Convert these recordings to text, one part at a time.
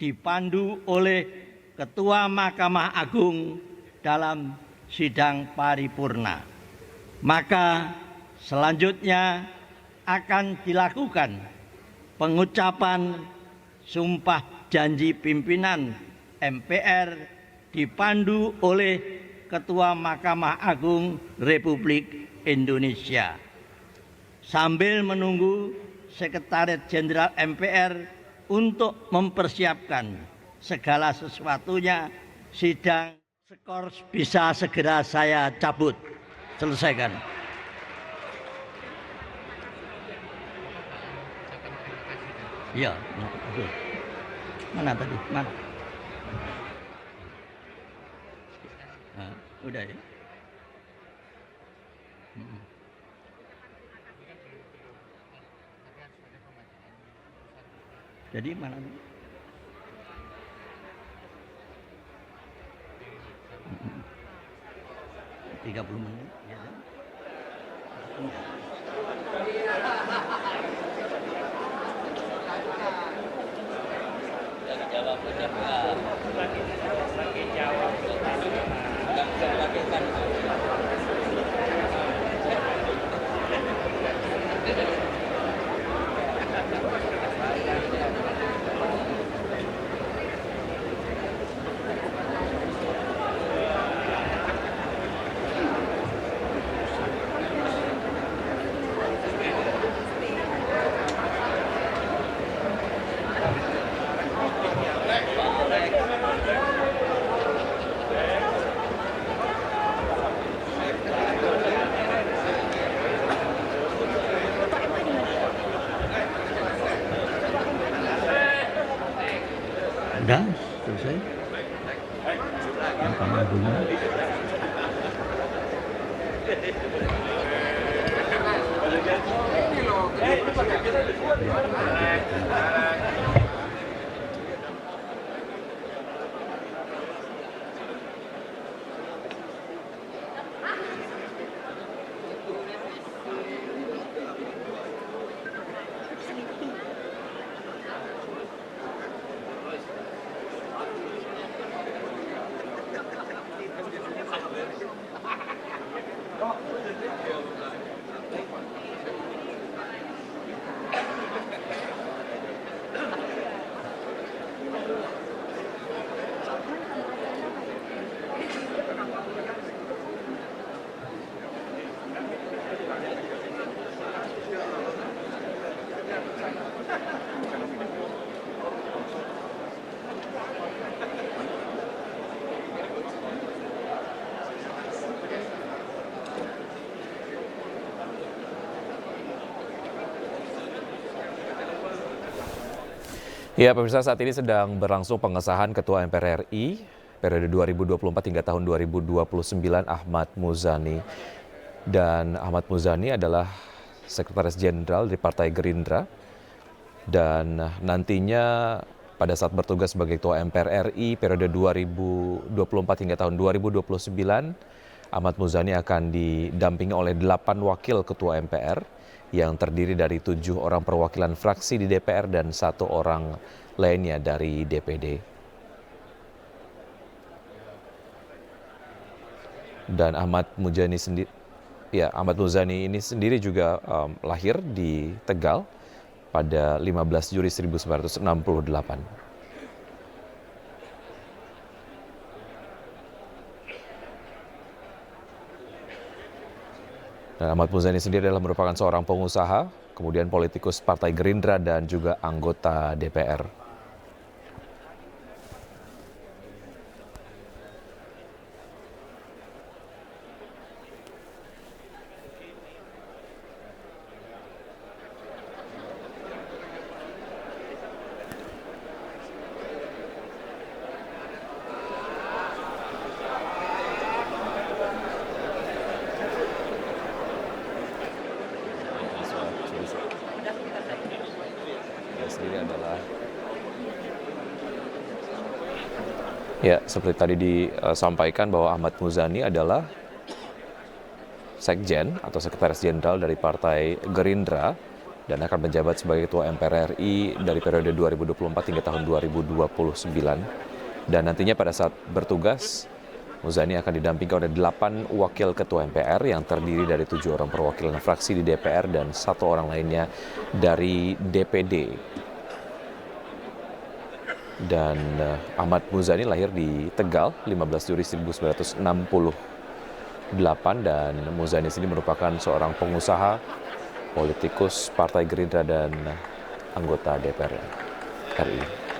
dipandu oleh Ketua Mahkamah Agung dalam sidang paripurna. Maka selanjutnya akan dilakukan pengucapan sumpah janji pimpinan MPR dipandu oleh Ketua Mahkamah Agung Republik Indonesia. Sambil menunggu Sekretariat Jenderal MPR untuk mempersiapkan segala sesuatunya, sidang skor bisa segera saya cabut, selesaikan. Iya, mana tadi? Mana? Nah, udah ya. Jadi mana? 30 menit. Ya. Udah selesai. Mahkamah Agung. Ya, pemirsa, saat ini sedang berlangsung pengesahan Ketua MPR RI periode 2024 hingga tahun 2029 Ahmad Muzani. Dan Ahmad Muzani adalah Sekretaris Jenderal dari Partai Gerindra. Dan nantinya pada saat bertugas sebagai Ketua MPR RI periode 2024 hingga tahun 2029, Ahmad Muzani akan didampingi oleh 8 wakil Ketua MPR yang terdiri dari 7 orang perwakilan fraksi di DPR dan 1 orang lainnya dari DPD. Dan Ahmad Muzani ini sendiri juga lahir di Tegal pada 15 Juli 1968. Dan Ahmad Muzani sendiri adalah merupakan seorang pengusaha, kemudian politikus Partai Gerindra dan juga anggota DPR. Ya, seperti tadi disampaikan bahwa Ahmad Muzani adalah Sekjen atau Sekretaris Jenderal dari Partai Gerindra dan akan menjabat sebagai Ketua MPR RI dari periode 2024 hingga tahun 2029. Dan nantinya pada saat bertugas, Muzani akan didampingi oleh 8 wakil ketua MPR yang terdiri dari 7 orang perwakilan fraksi di DPR dan 1 orang lainnya dari DPD. Dan Ahmad Muzani lahir di Tegal 15 Juli 1968 dan Muzani sendiri merupakan seorang pengusaha, politikus Partai Gerindra dan anggota DPR RI.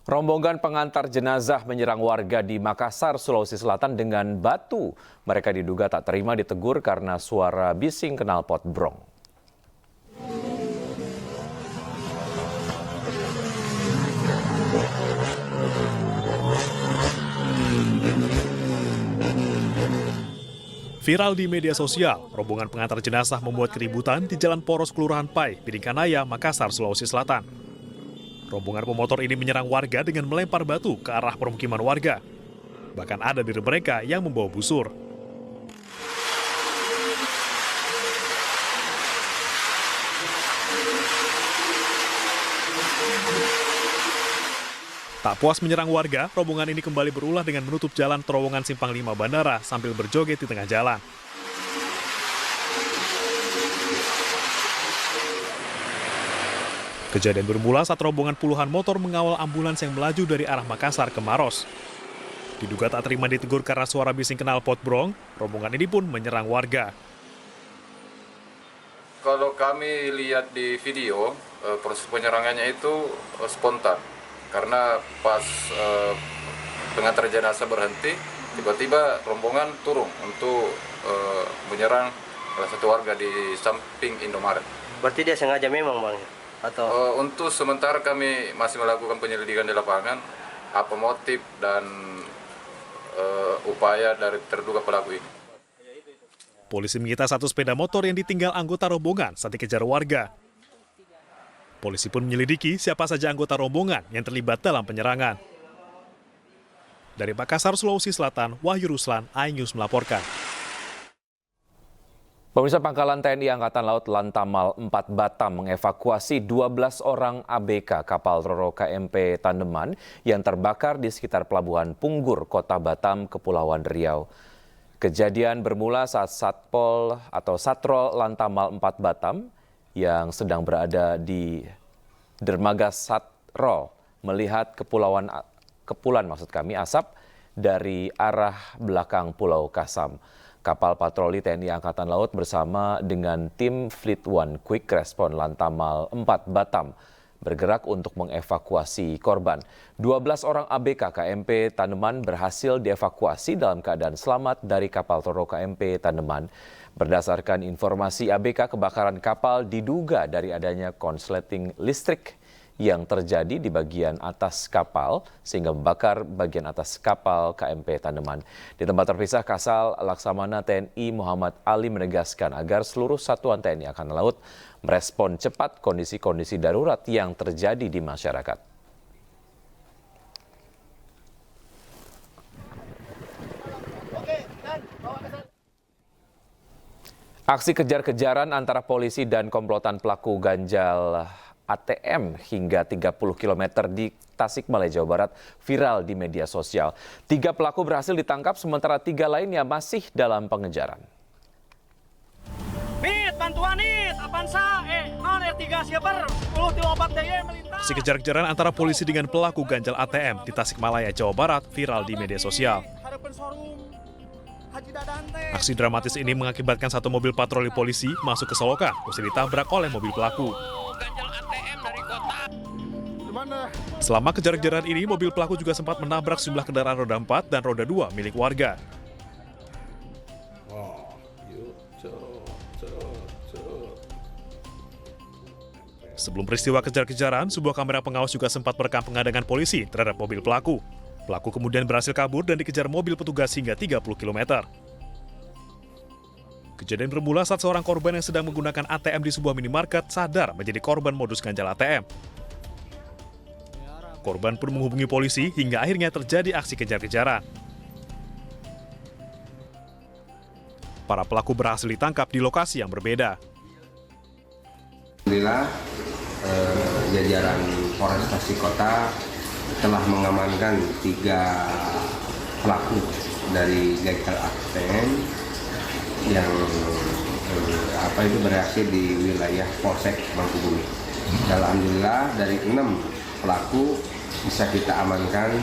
Rombongan pengantar jenazah menyerang warga di Makassar, Sulawesi Selatan dengan batu. Mereka diduga tak terima ditegur karena suara bising knalpot brong. Viral di media sosial, rombongan pengantar jenazah membuat keributan di Jalan Poros Kelurahan Pai, Bidingkanaya, Makassar, Sulawesi Selatan. Rombongan pemotor ini menyerang warga dengan melempar batu ke arah permukiman warga. Bahkan ada dari mereka yang membawa busur. Tak puas menyerang warga, rombongan ini kembali berulah dengan menutup jalan terowongan Simpang 5 Bandara sambil berjoget di tengah jalan. Kejadian bermula saat rombongan puluhan motor mengawal ambulans yang melaju dari arah Makassar ke Maros. Diduga tak terima ditegur karena suara bising knalpot brong, rombongan ini pun menyerang warga. Kalau kami lihat di video, proses penyerangannya itu spontan. Karena pas pengantar jenazah berhenti, tiba-tiba rombongan turun untuk menyerang salah satu warga di samping Indomaret. Berarti dia sengaja memang, Bang? Atau untuk sementara kami masih melakukan penyelidikan di lapangan, apa motif dan upaya dari terduga pelaku ini. Polisi menyita 1 sepeda motor yang ditinggal anggota rombongan saat dikejar warga. Polisi pun menyelidiki siapa saja anggota rombongan yang terlibat dalam penyerangan. Dari Makassar, Sulawesi Selatan, Wahyu Ruslan, iNews melaporkan. Pemirsa, Pangkalan TNI Angkatan Laut Lantamal 4 Batam mengevakuasi 12 orang ABK kapal Roro KMP Tandeman yang terbakar di sekitar Pelabuhan Punggur, Kota Batam, Kepulauan Riau. Kejadian bermula saat Satpol atau Satrol Lantamal 4 Batam yang sedang berada di dermaga Satrol melihat kepulan asap dari arah belakang Pulau Kasam. Kapal patroli TNI Angkatan Laut bersama dengan tim Fleet One Quick Response Lantamal 4 Batam bergerak untuk mengevakuasi korban. 12 orang ABK KMP Tandeman berhasil dievakuasi dalam keadaan selamat dari kapal Roro KMP Tandeman. Berdasarkan informasi ABK, kebakaran kapal diduga dari adanya konsleting listrik yang terjadi di bagian atas kapal sehingga membakar bagian atas kapal KMP Tandeman. Di tempat terpisah, Kasal Laksamana TNI Muhammad Ali menegaskan agar seluruh satuan TNI Angkatan Laut merespon cepat kondisi-kondisi darurat yang terjadi di masyarakat. Aksi kejar-kejaran antara polisi dan komplotan pelaku ganjal ATM hingga 30 km di Tasikmalaya, Jawa Barat viral di media sosial. 3 pelaku berhasil ditangkap sementara 3 lainnya masih dalam pengejaran. Bantuan Avanza, 03 siaper, 10 daya melintas. Si kejar-kejaran antara polisi dengan pelaku ganjal ATM di Tasikmalaya, Jawa Barat viral di media sosial. Aksi dramatis ini mengakibatkan satu mobil patroli polisi masuk ke selokan, usai ditabrak oleh mobil pelaku. Selama kejar-kejaran ini, mobil pelaku juga sempat menabrak sejumlah kendaraan roda 4 dan roda 2 milik warga. Sebelum peristiwa kejar-kejaran, sebuah kamera pengawas juga sempat merekam pengadangan polisi terhadap mobil pelaku. Pelaku kemudian berhasil kabur dan dikejar mobil petugas hingga 30 km. Kejadian bermula saat seorang korban yang sedang menggunakan ATM di sebuah minimarket sadar menjadi korban modus ganjal ATM. Korban pun menghubungi polisi hingga akhirnya terjadi aksi kejar-kejaran. Para pelaku berhasil ditangkap di lokasi yang berbeda. Alhamdulillah, jajaran Polres Tasikota telah mengamankan 3 pelaku dari ganjal ATM yang berhasil di wilayah Polsek Mangkubumi. Alhamdulillah dari 6 pelaku bisa kita amankan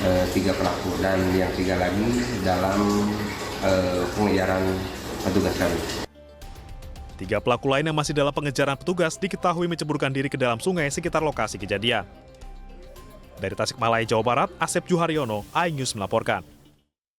3 pelaku dan yang 3 lagi dalam pengejaran petugas kami. 3 pelaku lain yang masih dalam pengejaran petugas diketahui menceburkan diri ke dalam sungai sekitar lokasi kejadian. Dari Tasikmalaya, Jawa Barat, Asep Juharyono, iNews melaporkan.